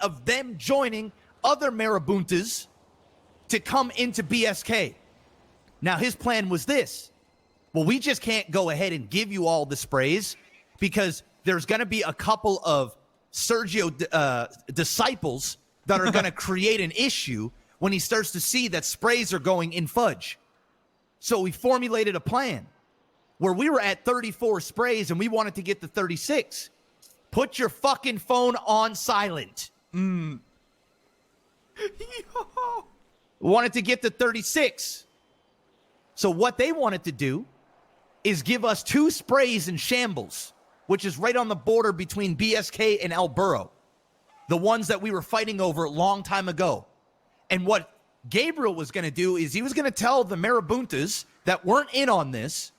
of them joining other marabuntas to come into BSK. Now, his plan was this. Well, we just can't go ahead and give you all the sprays because there's going to be a couple of Sergio disciples that are going to create an issue when he starts to see that sprays are going in fudge. So we formulated a plan where we were at 34 sprays and we wanted to get to 36. Put your fucking phone on silent. Wanted to get to 36. So what they wanted to do is give us 2 sprays in Shambles, which is right on the border between BSK and El Burro, the ones that we were fighting over a long time ago. And what Gabriel was going to do is he was going to tell the marabuntas that weren't in on this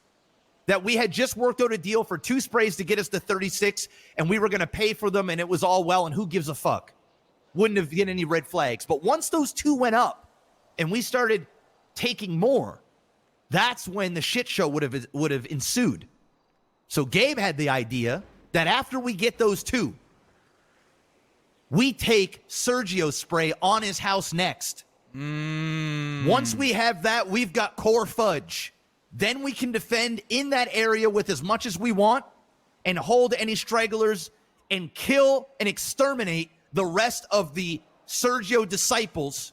that we had just worked out a deal for 2 sprays to get us to 36, and we were going to pay for them, and it was all well, and who gives a fuck? Wouldn't have been any red flags. But once those 2 went up and we started taking more, that's when the shit show would have ensued. So Gabe had the idea that after we get those 2, we take Sergio's spray on his house next. Once we have that, we've got core fudge. Then we can defend in that area with as much as we want and hold any stragglers and kill and exterminate the rest of the Sergio disciples.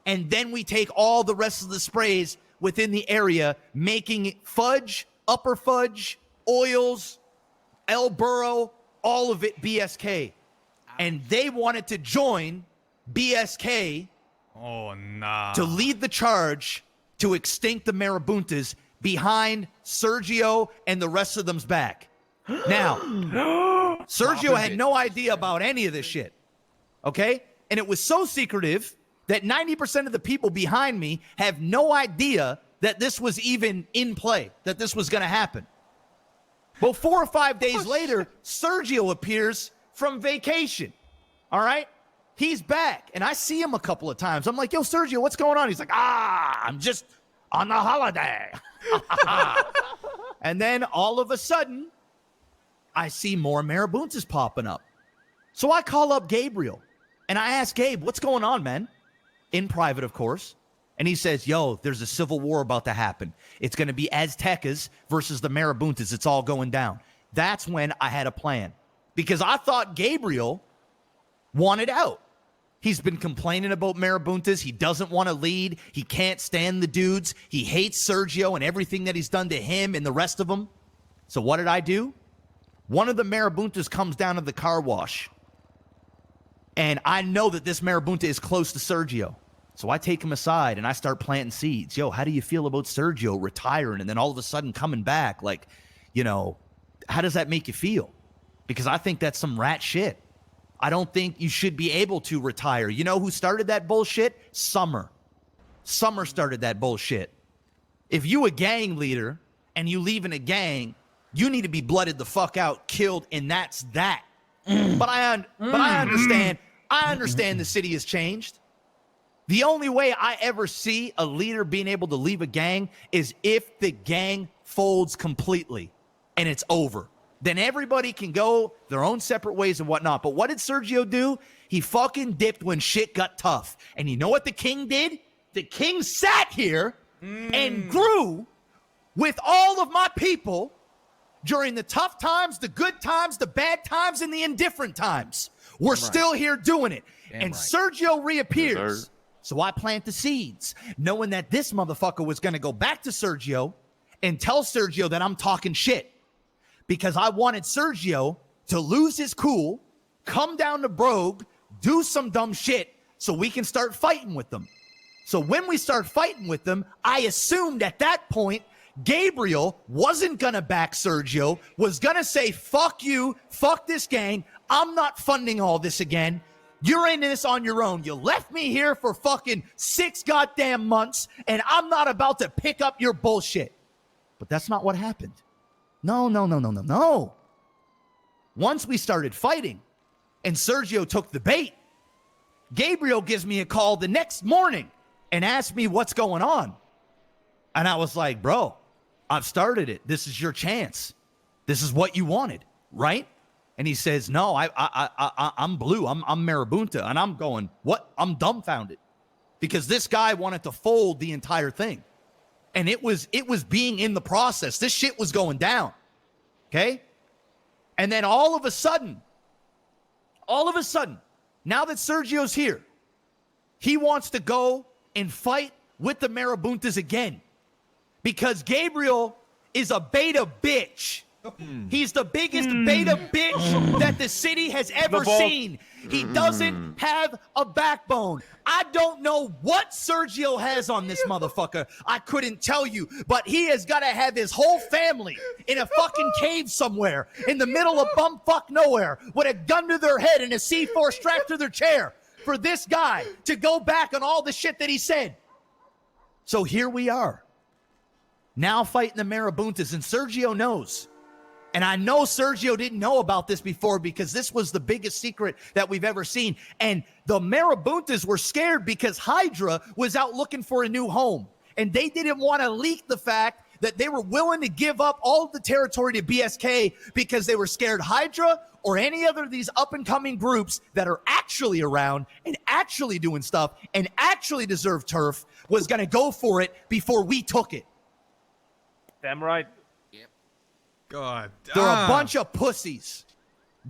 And then we take all the rest of the sprays within the area, making fudge, upper fudge, oils, El Burro, all of it BSK. And they wanted to join BSK to lead the charge to extinct the marabuntas behind Sergio and the rest of them's back. Now, Sergio had no idea about any of this shit, okay? And it was so secretive that 90% of the people behind me have no idea that this was even in play, that this was going to happen. But 4 or 5 days later, Sergio appears from vacation, all right? He's back, and I see him a couple of times. I'm like, yo, Sergio, what's going on? He's like, I'm just on a holiday. And then all of a sudden, I see more marabuntas popping up. So I call up Gabriel, and I ask Gabe, what's going on, man? In private, of course. And he says, yo, there's a civil war about to happen. It's going to be Aztecas versus the marabuntas. It's all going down. That's when I had a plan. Because I thought Gabriel wanted out. He's been complaining about marabuntas. He doesn't want to lead. He can't stand the dudes. He hates Sergio and everything that he's done to him and the rest of them. So what did I do? One of the marabuntas comes down to the car wash. And I know that this marabunta is close to Sergio. So I take him aside and I start planting seeds. Yo, how do you feel about Sergio retiring and then all of a sudden coming back? Like, you know, how does that make you feel? Because I think that's some rat shit. I don't think you should be able to retire. You know who started that bullshit? Summer. Summer started that bullshit. If you a gang leader and you leave in a gang, you need to be blooded the fuck out, killed, and that's that. But I understand. I understand the city has changed. The only way I ever see a leader being able to leave a gang is if the gang folds completely and it's over. Then everybody can go their own separate ways and whatnot. But what did Sergio do? He fucking dipped when shit got tough. And you know what the king did? The king sat here and grew with all of my people during the tough times, the good times, the bad times, and the indifferent times. We're still here doing it. And Sergio reappears. Yes, so I plant the seeds, knowing that this motherfucker was going to go back to Sergio and tell Sergio that I'm talking shit. Because I wanted Sergio to lose his cool, come down to Brogue, do some dumb shit so we can start fighting with them. So when we start fighting with them, I assumed at that point, Gabriel wasn't going to back Sergio, was going to say, fuck you, fuck this gang, I'm not funding all this again. You're in this on your own. You left me here for fucking 6 goddamn months, and I'm not about to pick up your bullshit. But that's not what happened. No. Once we started fighting and Sergio took the bait, Gabriel gives me a call the next morning and asked me what's going on. And I was like, bro, I've started it. This is your chance. This is what you wanted, right? And he says, no, I'm blue. I'm Marabunta. And I'm going, what? I'm dumbfounded. Because this guy wanted to fold the entire thing. And it was being in the process. This shit was going down. Okay? And then all of a sudden, now that Sergio's here, he wants to go and fight with the Marabuntas again. Because Gabriel is a beta bitch. He's the biggest beta bitch that the city has ever seen. He doesn't have a backbone. I don't know what Sergio has on this motherfucker. I couldn't tell you, but he has got to have his whole family in a fucking cave somewhere in the middle of bumfuck nowhere with a gun to their head and a C4 strapped to their chair for this guy to go back on all the shit that he said. So here we are, now fighting the Marabuntas, and Sergio knows. And I know Sergio didn't know about this before because this was the biggest secret that we've ever seen. And the Marabuntas were scared because Hydra was out looking for a new home. And they didn't want to leak the fact that they were willing to give up all of the territory to BSK because they were scared Hydra or any other of these up-and-coming groups that are actually around and actually doing stuff and actually deserve turf was going to go for it before we took it. Damn right. God damn. They're a bunch of pussies.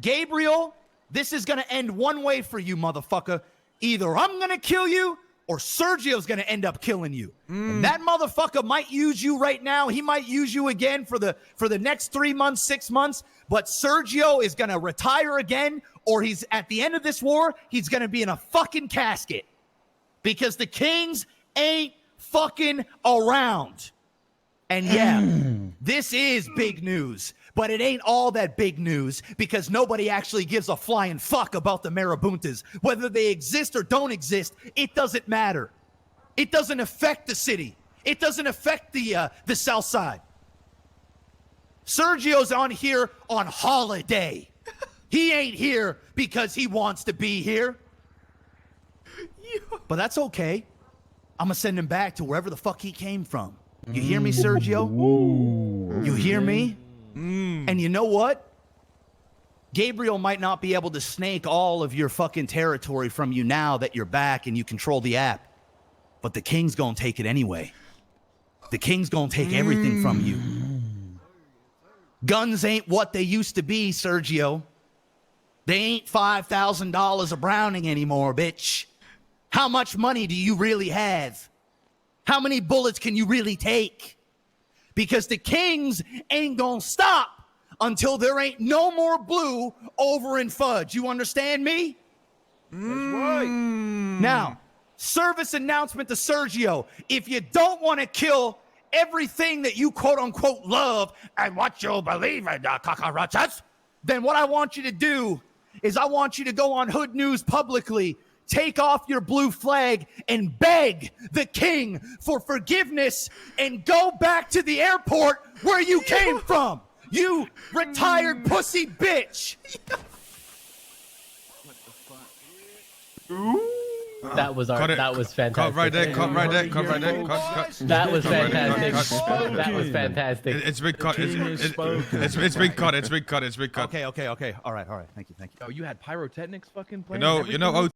Gabriel, this is going to end one way for you, motherfucker. Either I'm going to kill you or Sergio's going to end up killing you. And that motherfucker might use you right now. He might use you again for the next 3 months, 6 months. But Sergio is going to retire again, or he's at the end of this war, he's going to be in a fucking casket. Because the Kings ain't fucking around. And yeah, this is big news, but it ain't all that big news because nobody actually gives a flying fuck about the Marabuntas. Whether they exist or don't exist, it doesn't matter. It doesn't affect the city. It doesn't affect the South Side. Sergio's on here on holiday. He ain't here because he wants to be here. But that's okay. I'm going to send him back to wherever the fuck he came from. You hear me, Sergio? You hear me? And you know what? Gabriel might not be able to snake all of your fucking territory from you now that you're back and you control the app. But the King's gonna take it anyway. The King's gonna take everything from you. Guns ain't what they used to be, Sergio. They ain't $5,000 a Browning anymore, bitch. How much money do you really have? How many bullets can you really take? Because the Kings ain't gonna stop until there ain't no more blue over in Fudge. You understand me? That's right. Now, service announcement to Sergio. If you don't want to kill everything that you quote-unquote love and what you believe in, cockroaches, then what I want you to do is I want you to go on Hood News publicly, take off your blue flag and beg the King for forgiveness and go back to the airport where you came from. You retired pussy bitch. That was fantastic. Cut right there. Cut. That was fantastic. That was fantastic. It's been cut. It's been cut. Okay. All right. Thank you. Oh, you had pyrotechnics fucking playing? You know,